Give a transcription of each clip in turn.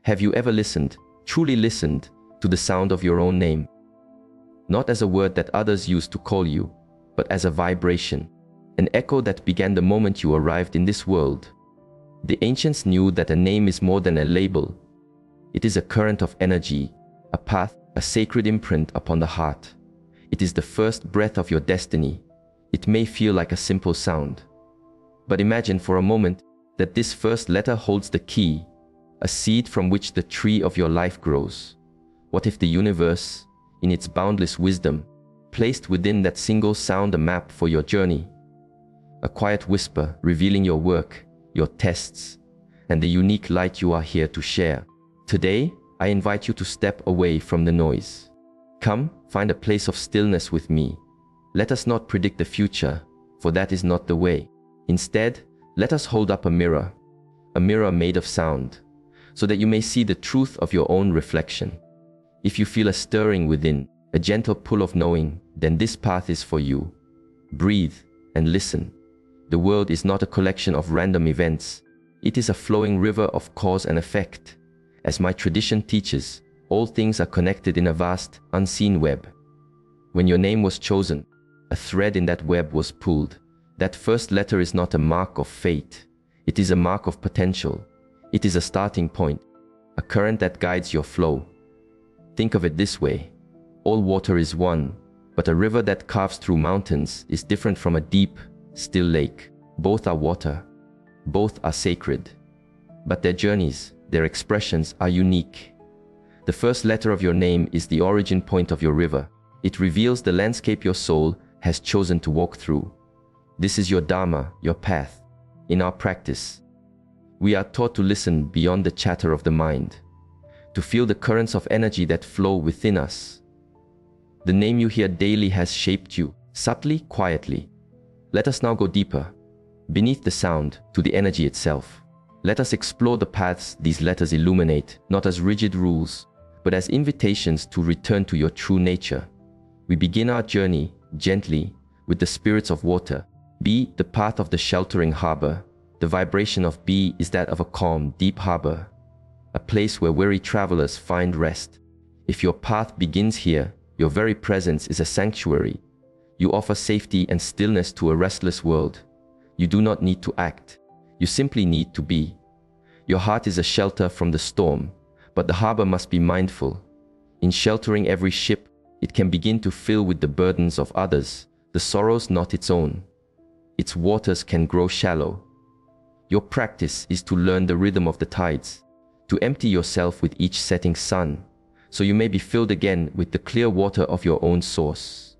Have you ever listened, truly listened, to the sound of your own name? Not as a word that others use to call you, but as a vibration, an echo that began the moment you arrived in this world. The ancients knew that a name is more than a label. It is a current of energy, a path, a sacred imprint upon the heart. It is the first breath of your destiny. It may feel like a simple sound, but imagine for a moment that this first letter holds the key, a seed from which the tree of your life grows. What if the universe, in its boundless wisdom, placed within that single sound a map for your journey? A quiet whisper revealing your work, your tests, and the unique light you are here to share. Today, I invite you to step away from the noise. Come, find a place of stillness with me. Let us not predict the future, for that is not the way. Instead, let us hold up a mirror made of sound, so that you may see the truth of your own reflection. If you feel a stirring within, a gentle pull of knowing, then this path is for you. Breathe and listen. The world is not a collection of random events. It is a flowing river of cause and effect. As my tradition teaches, all things are connected in a vast, unseen web. When your name was chosen, a thread in that web was pulled. That first letter is not a mark of fate. It is a mark of potential. It is a starting point, a current that guides your flow. Think of it this way. All water is one, but a river that carves through mountains is different from a deep, still lake. Both are water. Both are sacred. But their journeys, their expressions are unique. The first letter of your name is the origin point of your river. It reveals the landscape your soul has chosen to walk through. This is your dharma, your path. In our practice, we are taught to listen beyond the chatter of the mind, to feel the currents of energy that flow within us. The name you hear daily has shaped you, subtly, quietly. Let us now go deeper, beneath the sound, to the energy itself. Let us explore the paths these letters illuminate, not as rigid rules, but as invitations to return to your true nature. We begin our journey, gently, with the spirits of water. B, the path of the sheltering harbor. The vibration of B is that of a calm, deep harbor, a place where weary travelers find rest. If your path begins here, your very presence is a sanctuary. You offer safety and stillness to a restless world. You do not need to act. You simply need to be. Your heart is a shelter from the storm, but the harbor must be mindful. In sheltering every ship, it can begin to fill with the burdens of others, the sorrows not its own. Its waters can grow shallow. Your practice is to learn the rhythm of the tides, to empty yourself with each setting sun, so you may be filled again with the clear water of your own source.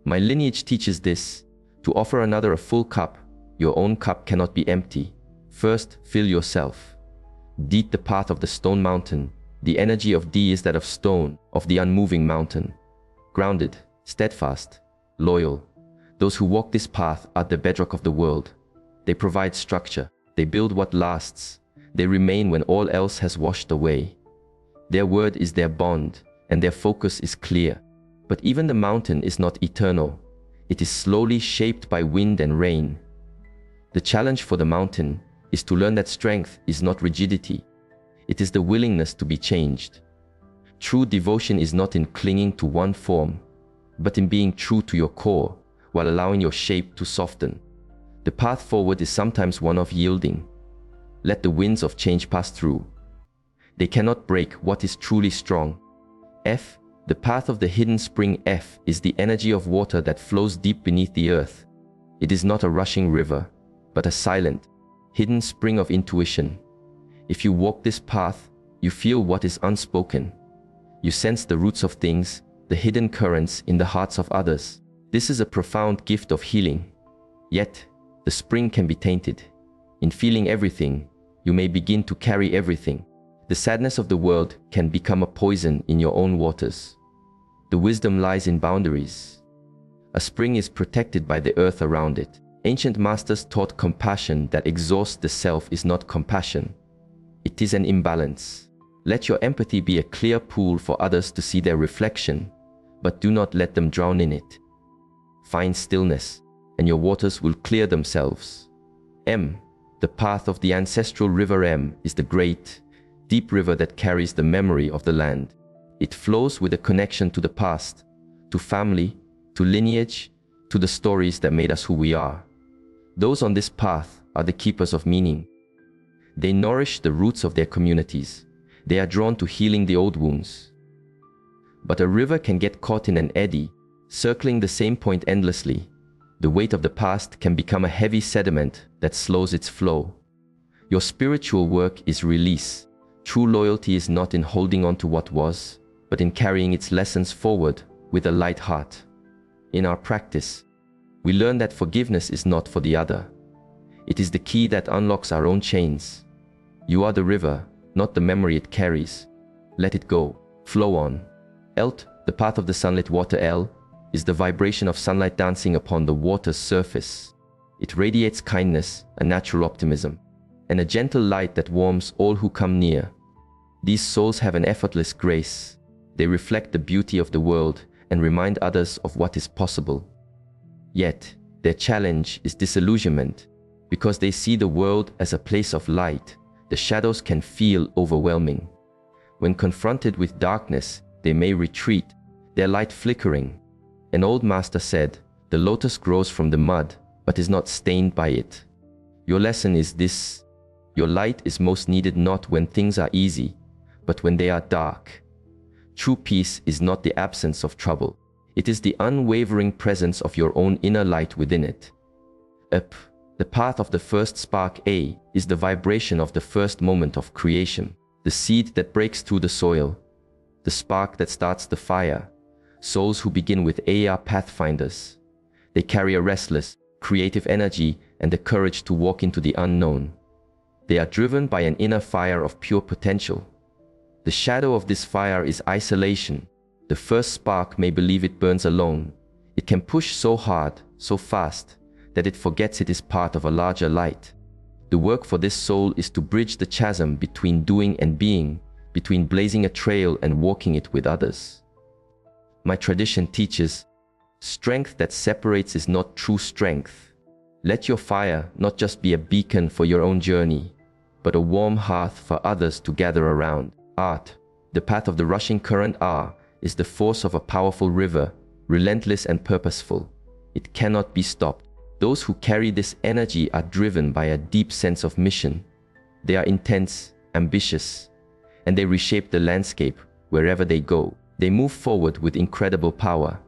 My lineage teaches this. To offer another a full cup, your own cup cannot be empty. First, fill yourself. Deed the path of the stone mountain. The energy of D is that of stone, of the unmoving mountain. Grounded, steadfast, loyal. Those who walk this path are the bedrock of the world. They provide structure. They build what lasts. They remain when all else has washed away. Their word is their bond, and their focus is clear. But even the mountain is not eternal. It is slowly shaped by wind and rain. The challenge for the mountain is to learn that strength is not rigidity. It is the willingness to be changed. True devotion is not in clinging to one form, but in being true to your core while allowing your shape to soften. The path forward is sometimes one of yielding. Let the winds of change pass through. They cannot break what is truly strong. F, the path of the hidden spring. F is the energy of water that flows deep beneath the earth. It is not a rushing river, but a silent, hidden spring of intuition. If you walk this path, you feel what is unspoken. You sense the roots of things, the hidden currents in the hearts of others. This is a profound gift of healing. Yet, the spring can be tainted. In feeling everything, you may begin to carry everything. The sadness of the world can become a poison in your own waters. The wisdom lies in boundaries. A spring is protected by the earth around it. Ancient masters taught compassion that exhausts the self is not compassion. It is an imbalance. Let your empathy be a clear pool for others to see their reflection, but do not let them drown in it. Find stillness, and your waters will clear themselves. M, the path of the ancestral river. M is the great, deep river that carries the memory of the land. It flows with a connection to the past, to family, to lineage, to the stories that made us who we are. Those on this path are the keepers of meaning. They nourish the roots of their communities. They are drawn to healing the old wounds. But a river can get caught in an eddy, circling the same point endlessly. The weight of the past can become a heavy sediment that slows its flow. Your spiritual work is release. True loyalty is not in holding on to what was, but in carrying its lessons forward with a light heart. In our practice, we learn that forgiveness is not for the other. It is the key that unlocks our own chains. You are the river, not the memory it carries. Let it go. Flow on. Elt, the path of the sunlit water. El is the vibration of sunlight dancing upon the water's surface. It radiates kindness, a natural optimism, and a gentle light that warms all who come near. These souls have an effortless grace. They reflect the beauty of the world and remind others of what is possible. Yet, their challenge is disillusionment. Because they see the world as a place of light, the shadows can feel overwhelming. When confronted with darkness, they may retreat, their light flickering. An old master said, "The lotus grows from the mud, but is not stained by it." Your lesson is this: your light is most needed not when things are easy, but when they are dark. True peace is not the absence of trouble. It is the unwavering presence of your own inner light within it. Up, the path of the first spark. A is the vibration of the first moment of creation, the seed that breaks through the soil, the spark that starts the fire. Souls who begin with A are pathfinders. They carry a restless, creative energy and the courage to walk into the unknown. They are driven by an inner fire of pure potential. The shadow of this fire is isolation. The first spark may believe it burns alone. It can push so hard, so fast, that it forgets it is part of a larger light. The work for this soul is to bridge the chasm between doing and being, between blazing a trail and walking it with others. My tradition teaches, strength that separates is not true strength. Let your fire not just be a beacon for your own journey, but a warm hearth for others to gather around. Art, the path of the rushing current. R is the force of a powerful river, relentless and purposeful. It cannot be stopped. Those who carry this energy are driven by a deep sense of mission. They are intense, ambitious, and they reshape the landscape wherever they go. They move forward with incredible power.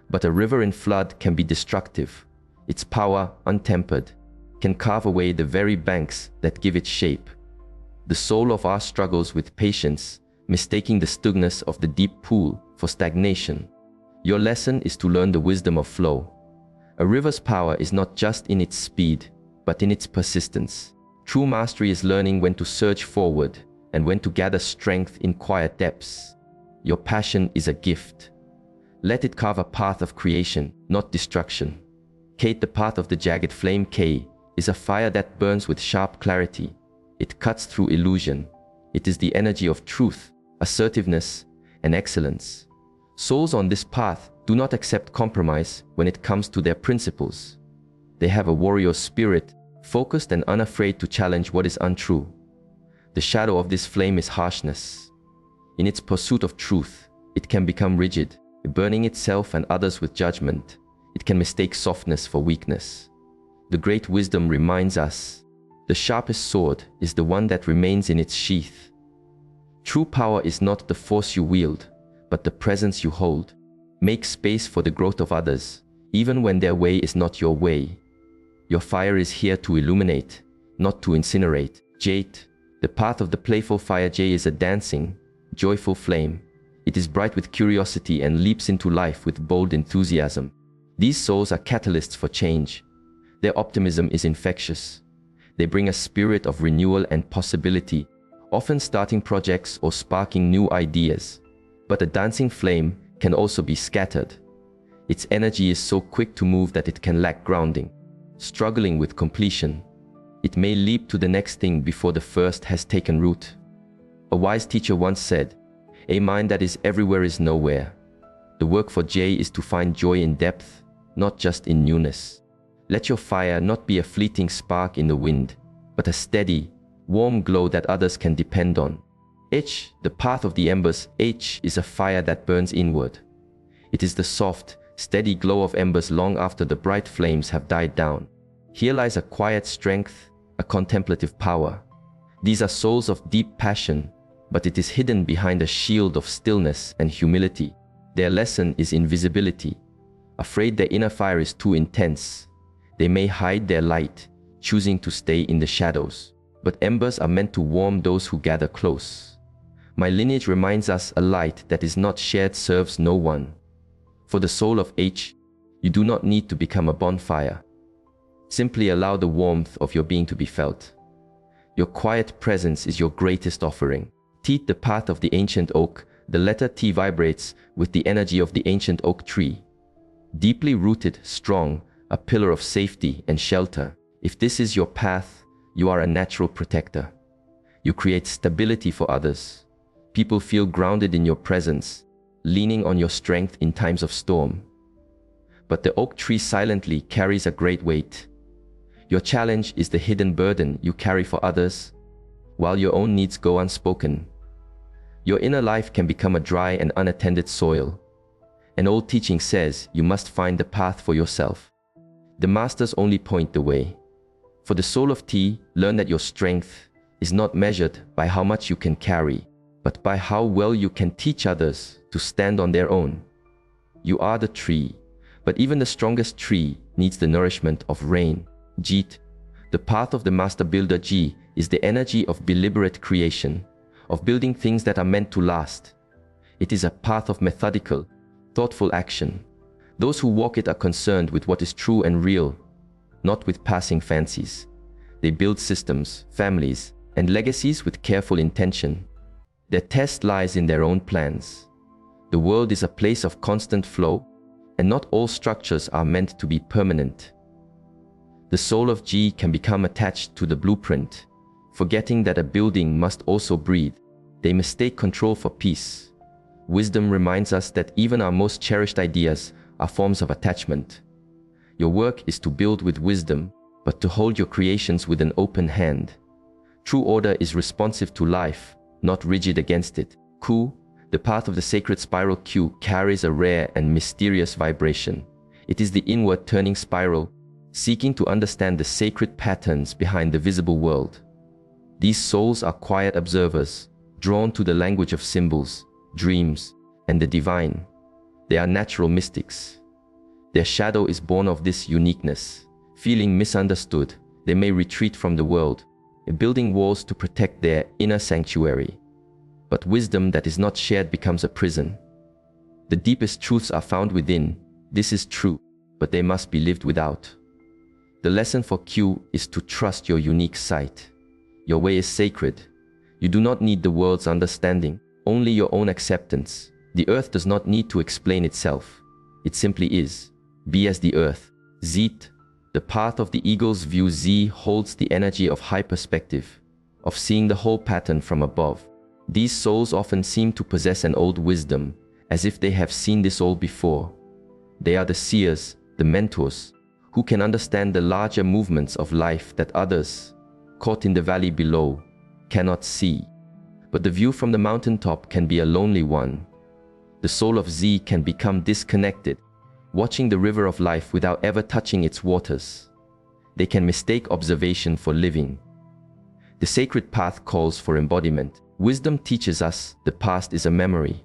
But a river in flood can be destructive. Its power, untempered, can carve away the very banks that give it shape. The soul of our struggles with patience, mistaking the stillness of the deep pool for stagnation. Your lesson is to learn the wisdom of flow. A river's power is not just in its speed, but in its persistence. True mastery is learning when to surge forward and when to gather strength in quiet depths. Your passion is a gift. Let it carve a path of creation, not destruction. Kate, the path of the jagged flame. K is a fire that burns with sharp clarity. It cuts through illusion. It is the energy of truth, assertiveness, and excellence. Souls on this path do not accept compromise when it comes to their principles. They have a warrior spirit, focused and unafraid to challenge what is untrue. The shadow of this flame is harshness. In its pursuit of truth, it can become rigid, burning itself and others with judgment. It can mistake softness for weakness. The great wisdom reminds us, the sharpest sword is the one that remains in its sheath. True power is not the force you wield, but the presence you hold. Make space for the growth of others, even when their way is not your way. Your fire is here to illuminate, not to incinerate. Jade, the path of the playful fire. J is a dancing, joyful flame. It is bright with curiosity and leaps into life with bold enthusiasm. These souls are catalysts for change. Their optimism is infectious. They bring a spirit of renewal and possibility, often starting projects or sparking new ideas. But a dancing flame can also be scattered. Its energy is so quick to move that it can lack grounding. Struggling with completion, it may leap to the next thing before the first has taken root. A wise teacher once said, "A mind that is everywhere is nowhere." The work for J is to find joy in depth, not just in newness. Let your fire not be a fleeting spark in the wind, but a steady, warm glow that others can depend on. H, the path of the embers. H is a fire that burns inward. It is the soft, steady glow of embers long after the bright flames have died down. Here lies a quiet strength, a contemplative power. These are souls of deep passion, but it is hidden behind a shield of stillness and humility. Their lesson is invisibility. Afraid their inner fire is too intense, they may hide their light, choosing to stay in the shadows. But embers are meant to warm those who gather close. My lineage reminds us a light that is not shared serves no one. For the soul of H, you do not need to become a bonfire. Simply allow the warmth of your being to be felt. Your quiet presence is your greatest offering. T, the path of the ancient oak. The letter T vibrates with the energy of the ancient oak tree. Deeply rooted, strong, a pillar of safety and shelter. If this is your path, you are a natural protector. You create stability for others. People feel grounded in your presence, leaning on your strength in times of storm. But the oak tree silently carries a great weight. Your challenge is the hidden burden you carry for others, while your own needs go unspoken. Your inner life can become a dry and unattended soil. An old teaching says you must find the path for yourself. The masters only point the way. For the soul of T, learn that your strength is not measured by how much you can carry, but by how well you can teach others to stand on their own. You are the tree, but even the strongest tree needs the nourishment of rain. Jit, the path of the master builder. Ji is the energy of deliberate creation, of building things that are meant to last. It is a path of methodical, thoughtful action. Those who walk it are concerned with what is true and real, not with passing fancies. They build systems, families, and legacies with careful intention. Their test lies in their own plans. The world is a place of constant flow, and not all structures are meant to be permanent. The soul of G can become attached to the blueprint, forgetting that a building must also breathe. They mistake control for peace. Wisdom reminds us that even our most cherished ideas are forms of attachment. Your work is to build with wisdom, but to hold your creations with an open hand. True order is responsive to life, not rigid against it. Q, the path of the sacred spiral. Q carries a rare and mysterious vibration. It is the inward turning spiral, seeking to understand the sacred patterns behind the visible world. These souls are quiet observers, drawn to the language of symbols, dreams, and the divine. They are natural mystics. Their shadow is born of this uniqueness. Feeling misunderstood, they may retreat from the world, building walls to protect their inner sanctuary. But wisdom that is not shared becomes a prison. The deepest truths are found within. This is true, but they must be lived without. The lesson for Q is to trust your unique sight. Your way is sacred. You do not need the world's understanding, only your own acceptance. The earth does not need to explain itself. It simply is. Be as the earth. Zit, the path of the eagle's view. Z holds the energy of high perspective, of seeing the whole pattern from above. These souls often seem to possess an old wisdom, as if they have seen this all before. They are the seers, the mentors, who can understand the larger movements of life that others, caught in the valley below, cannot see. But the view from the mountaintop can be a lonely one. The soul of Z can become disconnected, watching the river of life without ever touching its waters. They can mistake observation for living. The sacred path calls for embodiment. Wisdom teaches us the past is a memory.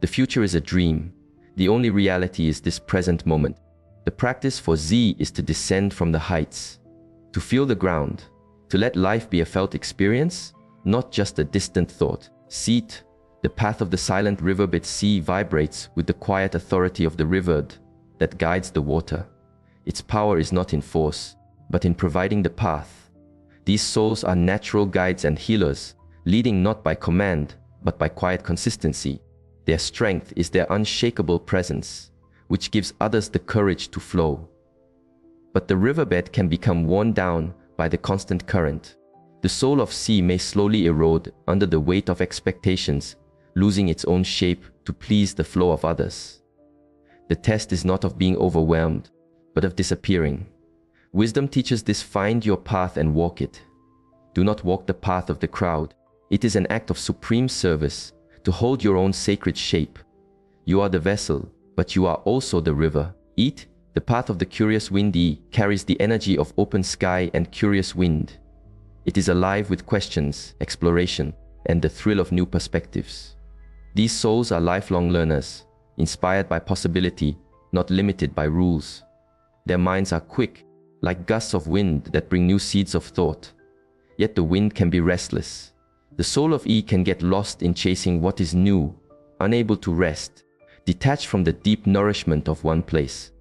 The future is a dream. The only reality is this present moment. The practice for Z is to descend from the heights, to feel the ground, to let life be a felt experience, not just a distant thought. Seat, the path of the silent riverbed. C vibrates with the quiet authority of the river that guides the water. Its power is not in force, but in providing the path. These souls are natural guides and healers, leading not by command, but by quiet consistency. Their strength is their unshakable presence, which gives others the courage to flow. But the riverbed can become worn down by the constant current. The soul of C may slowly erode under the weight of expectations, losing its own shape to please the flow of others. The test is not of being overwhelmed, but of disappearing. Wisdom teaches this: find your path and walk it. Do not walk the path of the crowd. It is an act of supreme service to hold your own sacred shape. You are the vessel, but you are also the river. Eat, the path of the curious wind. Carries the energy of open sky and curious wind. It is alive with questions, exploration, and the thrill of new perspectives. These souls are lifelong learners, inspired by possibility, not limited by rules. Their minds are quick, like gusts of wind that bring new seeds of thought. Yet the wind can be restless. The soul of E can get lost in chasing what is new, unable to rest, detached from the deep nourishment of one place.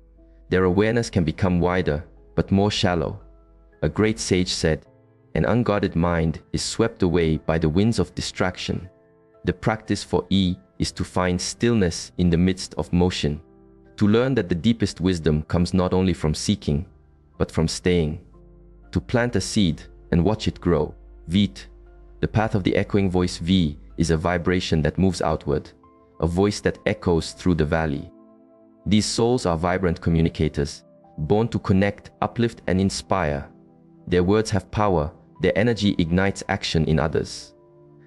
Their awareness can become wider, but more shallow. A great sage said, "An unguarded mind is swept away by the winds of distraction." The practice for E is to find stillness in the midst of motion, to learn that the deepest wisdom comes not only from seeking, but from staying. To plant a seed and watch it grow. Vit, the path of the echoing voice. V is a vibration that moves outward, a voice that echoes through the valley. These souls are vibrant communicators, born to connect, uplift, and inspire. Their words have power, their energy ignites action in others.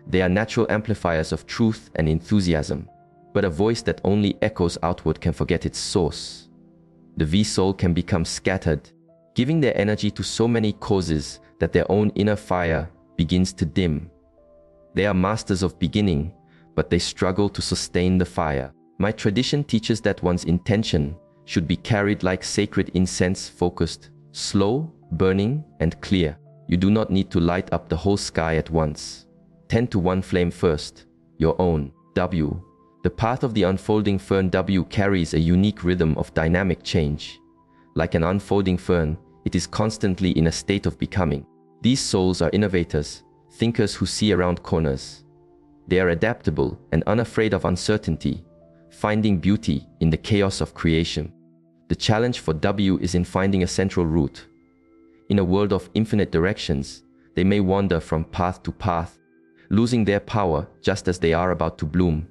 They are natural amplifiers of truth and enthusiasm, but a voice that only echoes outward can forget its source. The V soul can become scattered, giving their energy to so many causes that their own inner fire begins to dim. They are masters of beginning, but they struggle to sustain the fire. My tradition teaches that one's intention should be carried like sacred incense, focused, slow, burning, and clear. You do not need to light up the whole sky at once. Tend to one flame first, your own. W, the path of the unfolding fern. W carries a unique rhythm of dynamic change. Like an unfolding fern, it is constantly in a state of becoming. These souls are innovators, thinkers who see around corners. They are adaptable and unafraid of uncertainty, finding beauty in the chaos of creation. The challenge for W is in finding a central route. In a world of infinite directions, they may wander from path to path, losing their power just as they are about to bloom.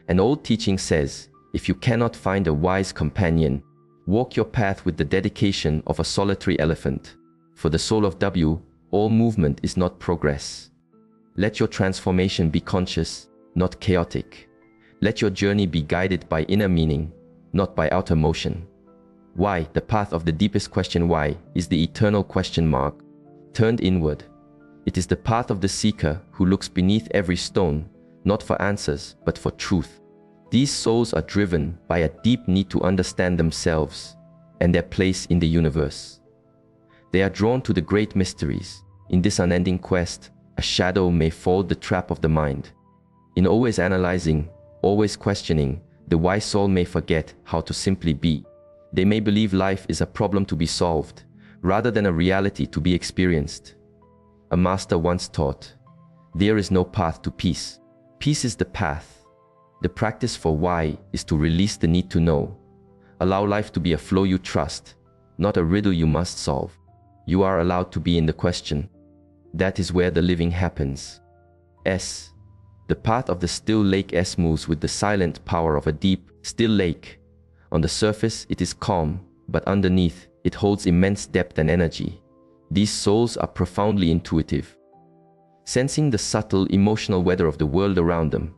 An old teaching says, if you cannot find a wise companion, walk your path with the dedication of a solitary elephant. For the soul of W, all movement is not progress. Let your transformation be conscious, not chaotic. Let your journey be guided by inner meaning, not by outer motion. Why, the path of the deepest question. Why is the eternal question mark, turned inward. It is the path of the seeker who looks beneath every stone, not for answers, but for truth. These souls are driven by a deep need to understand themselves and their place in the universe. They are drawn to the great mysteries. In this unending quest, a shadow may fold the trap of the mind. In always analyzing, always questioning, the wise soul may forget how to simply be. They may believe life is a problem to be solved, rather than a reality to be experienced. A master once taught, there is no path to peace. Peace is the path. The practice for why is to release the need to know. Allow life to be a flow you trust, not a riddle you must solve. You are allowed to be in the question. That is where the living happens. S, the path of the still lake. S moves with the silent power of a deep, still lake. On the surface, it is calm, but underneath, it holds immense depth and energy. These souls are profoundly intuitive, sensing the subtle emotional weather of the world around them.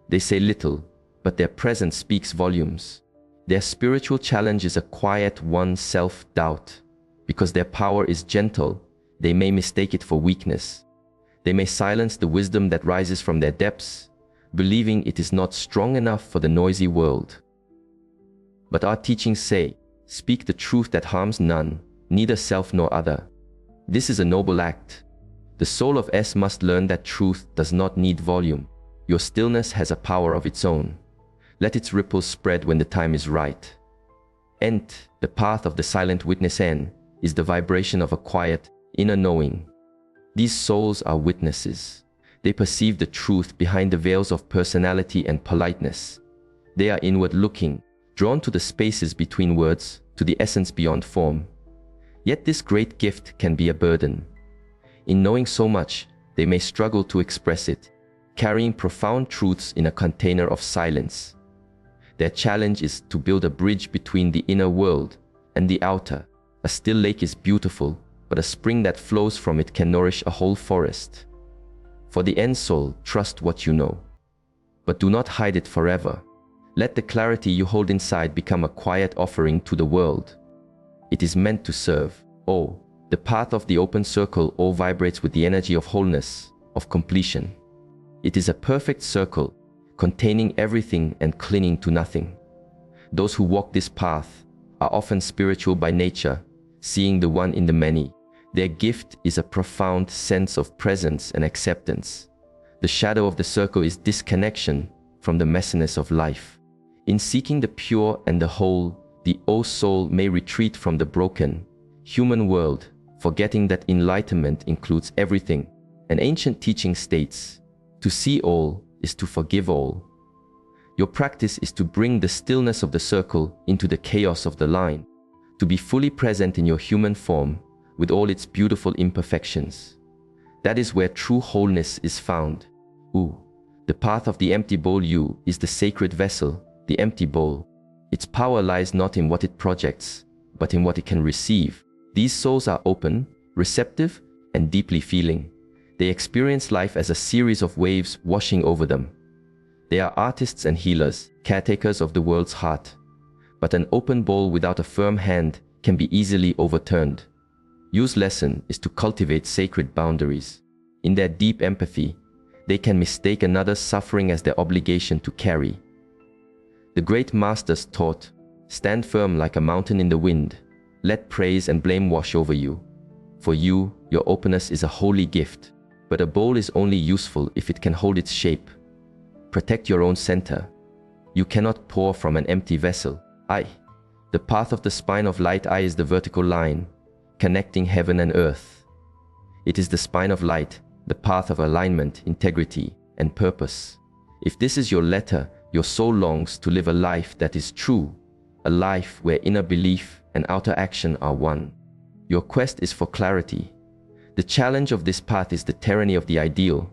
They say little, but their presence speaks volumes. Their spiritual challenge is a quiet one, self-doubt. Because their power is gentle, they may mistake it for weakness. They may silence the wisdom that rises from their depths, believing it is not strong enough for the noisy world. But our teachings say, speak the truth that harms none, neither self nor other. This is a noble act. The soul of S must learn that truth does not need volume. Your stillness has a power of its own. Let its ripples spread when the time is right. Ent, the path of the silent witness. N, is the vibration of a quiet, inner knowing. These souls are witnesses. They perceive the truth behind the veils of personality and politeness. They are inward looking, drawn to the spaces between words, to the essence beyond form. Yet this great gift can be a burden. In knowing so much, they may struggle to express it, carrying profound truths in a container of silence. Their challenge is to build a bridge between the inner world and the outer. A still lake is beautiful, but a spring that flows from it can nourish a whole forest. For the end soul, trust what you know. But do not hide it forever. Let the clarity you hold inside become a quiet offering to the world. It is meant to serve. Oh, the path of the open circle all vibrates with the energy of wholeness, of completion. It is a perfect circle, containing everything and clinging to nothing. Those who walk this path are often spiritual by nature, seeing the one in the many. Their gift is a profound sense of presence and acceptance. The shadow of the circle is disconnection from the messiness of life. In seeking the pure and the whole, the soul may retreat from the broken, human world, forgetting that enlightenment includes everything. An ancient teaching states, to see all is to forgive all. Your practice is to bring the stillness of the circle into the chaos of the line, to be fully present in your human form with all its beautiful imperfections. That is where true wholeness is found. The path of the empty bowl. You is the sacred vessel, the empty bowl. Its power lies not in what it projects, but in what it can receive. These souls are open, receptive, and deeply feeling. They experience life as a series of waves washing over them. They are artists and healers, caretakers of the world's heart. But an open bowl without a firm hand can be easily overturned. Yu's lesson is to cultivate sacred boundaries. In their deep empathy, they can mistake another's suffering as their obligation to carry. The great masters taught, stand firm like a mountain in the wind. Let praise and blame wash over you. For you, your openness is a holy gift, but a bowl is only useful if it can hold its shape. Protect your own center. You cannot pour from an empty vessel. The path of the spine of light. Is the vertical line, connecting heaven and earth. It is the spine of light, the path of alignment, integrity, and purpose. If this is your letter, your soul longs to live a life that is true, a life where inner belief and outer action are one. Your quest is for clarity. The challenge of this path is the tyranny of the ideal.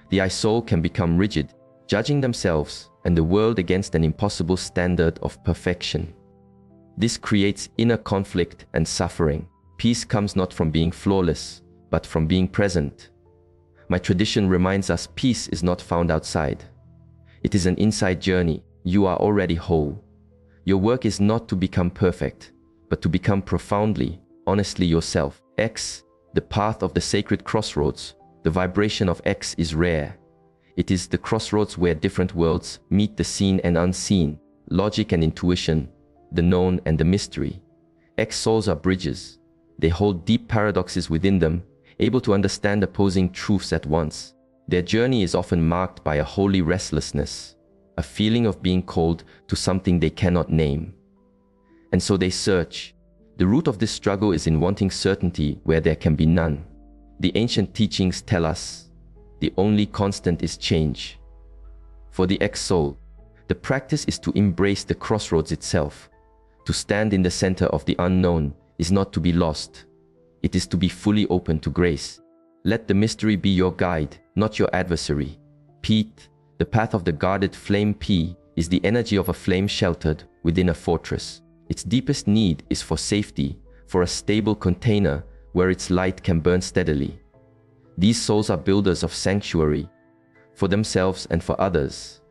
The soul can become rigid, judging themselves and the world against an impossible standard of perfection. This creates inner conflict and suffering. Peace comes not from being flawless, but from being present. My tradition reminds us peace is not found outside. It is an inside journey. You are already whole. Your work is not to become perfect, but to become profoundly, honestly yourself. The path of the sacred crossroads. The vibration of X is rare. It is the crossroads where different worlds meet, the seen and unseen, logic and intuition, the known and the mystery. X souls are bridges. They hold deep paradoxes within them, able to understand opposing truths at once. Their journey is often marked by a holy restlessness, a feeling of being called to something they cannot name. And so they search. The root of this struggle is in wanting certainty where there can be none. The ancient teachings tell us, the only constant is change. For the X-soul, the practice is to embrace the crossroads itself. To stand in the center of the unknown is not to be lost. It is to be fully open to grace. Let the mystery be your guide, not your adversary. The path of the guarded flame. Is the energy of a flame sheltered within a fortress. Its deepest need is for safety, for a stable container where its light can burn steadily. These souls are builders of sanctuary, for themselves and for others.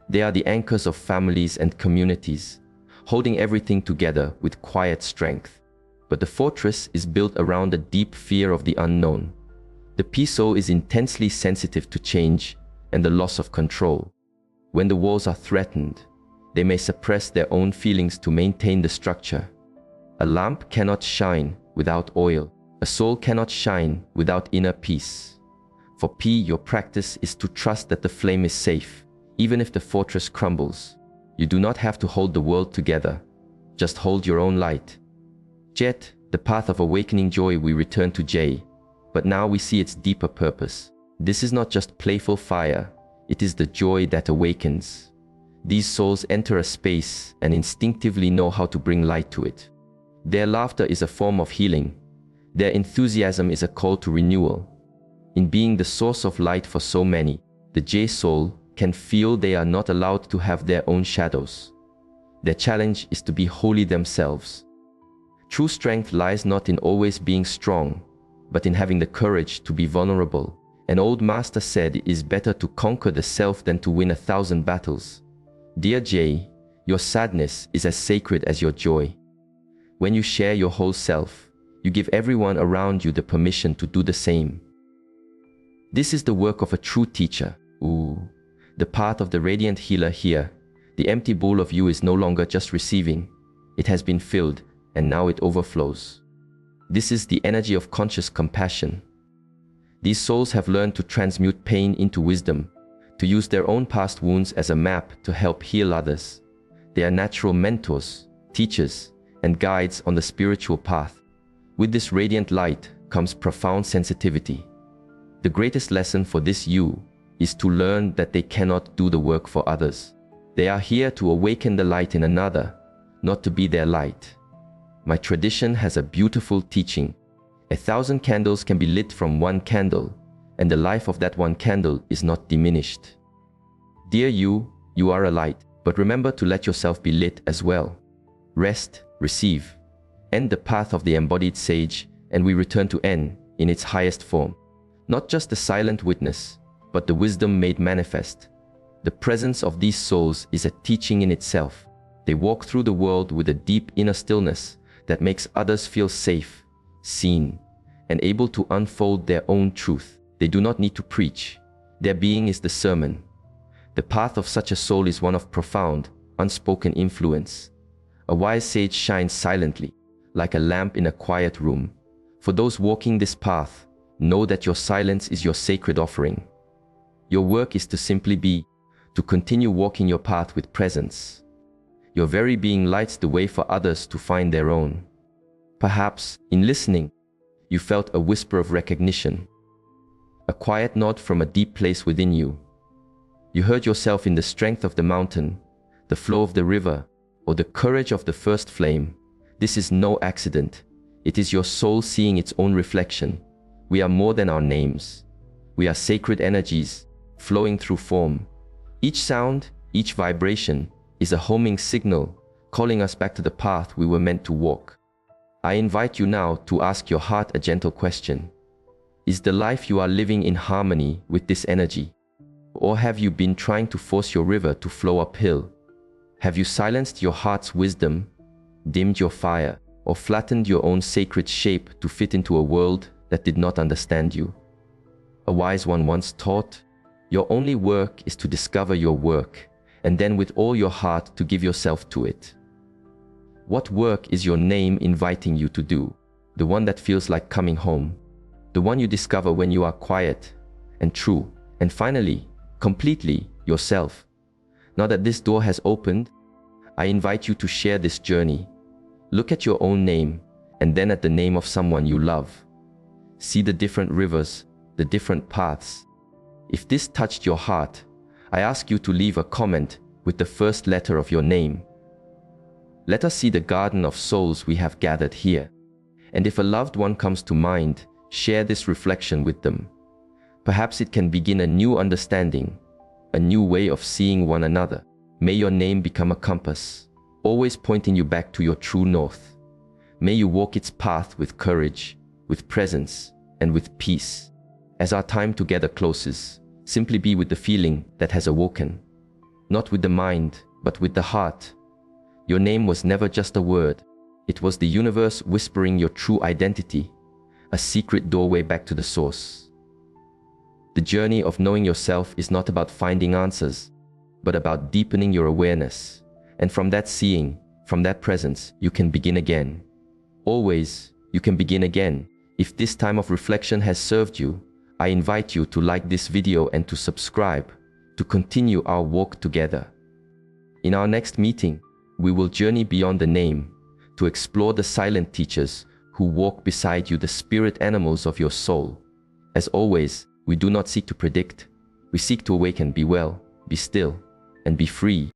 They are the anchors of families and communities, holding everything together with quiet strength. But the fortress is built around a deep fear of the unknown. The P-soul is intensely sensitive to change and the loss of control. When the walls are threatened, they may suppress their own feelings to maintain the structure. A lamp cannot shine without oil. A soul cannot shine without inner peace. For your practice is to trust that the flame is safe, even if the fortress crumbles. You do not have to hold the world together. Just hold your own light. The path of awakening joy. We return to J, but now we see its deeper purpose. This is not just playful fire. It is the joy that awakens. These souls enter a space and instinctively know how to bring light to it. Their laughter is a form of healing. Their enthusiasm is a call to renewal. In being the source of light for so many, the J soul can feel they are not allowed to have their own shadows. Their challenge is to be holy themselves. True strength lies not in always being strong, but in having the courage to be vulnerable An old master said it is better to conquer the self than to win 1,000 battles. Dear Jay, your sadness is as sacred as your joy. When you share your whole self, you give everyone around you the permission to do the same. This is the work of a true teacher. The path of the radiant healer here. The empty bowl of you is no longer just receiving. It has been filled, and now it overflows. This is the energy of conscious compassion. These souls have learned to transmute pain into wisdom, to use their own past wounds as a map to help heal others. They are natural mentors, teachers, and guides on the spiritual path. With this radiant light comes profound sensitivity. The greatest lesson for this you is to learn that they cannot do the work for others. They are here to awaken the light in another, not to be their light. My tradition has a beautiful teaching. 1,000 candles can be lit from one candle, and the life of that one candle is not diminished. Dear you, you are a light, but remember to let yourself be lit as well. Rest, receive. End the path of the embodied sage, and we return to N in its highest form. Not just the silent witness, but the wisdom made manifest. The presence of these souls is a teaching in itself. They walk through the world with a deep inner stillness that makes others feel safe, seen, and able to unfold their own truth. They do not need to preach. Their being is the sermon. The path of such a soul is one of profound, unspoken influence. A wise sage shines silently, like a lamp in a quiet room. For those walking this path, know that your silence is your sacred offering. Your work is to simply be, to continue walking your path with presence. Your very being lights the way for others to find their own. Perhaps, in listening, you felt a whisper of recognition, a quiet nod from a deep place within you. You heard yourself in the strength of the mountain, the flow of the river, or the courage of the first flame. This is no accident. It is your soul seeing its own reflection. We are more than our names. We are sacred energies, flowing through form. Each sound, each vibration, is a homing signal, calling us back to the path we were meant to walk. I invite you now to ask your heart a gentle question. Is the life you are living in harmony with this energy? Or have you been trying to force your river to flow uphill? Have you silenced your heart's wisdom, dimmed your fire, or flattened your own sacred shape to fit into a world that did not understand you? A wise one once taught, your only work is to discover your work, and then with all your heart to give yourself to it. What work is your name inviting you to do? The one that feels like coming home. The one you discover when you are quiet and true, and finally, completely yourself. Now that this door has opened, I invite you to share this journey. Look at your own name, and then at the name of someone you love. See the different rivers, the different paths. If this touched your heart, I ask you to leave a comment with the first letter of your name. Let us see the garden of souls we have gathered here. And if a loved one comes to mind, share this reflection with them. Perhaps it can begin a new understanding, a new way of seeing one another. May your name become a compass, always pointing you back to your true north. May you walk its path with courage, with presence, and with peace. As our time together closes, simply be with the feeling that has awoken. Not with the mind, but with the heart. Your name was never just a word. It was the universe whispering your true identity, a secret doorway back to the source. The journey of knowing yourself is not about finding answers, but about deepening your awareness. And from that seeing, from that presence, you can begin again. Always, you can begin again. If this time of reflection has served you, I invite you to like this video and to subscribe, to continue our walk together. In our next meeting, we will journey beyond the name, to explore the silent teachers who walk beside you, the spirit animals of your soul. As always, we do not seek to predict. We seek to awaken, be well, be still, and be free.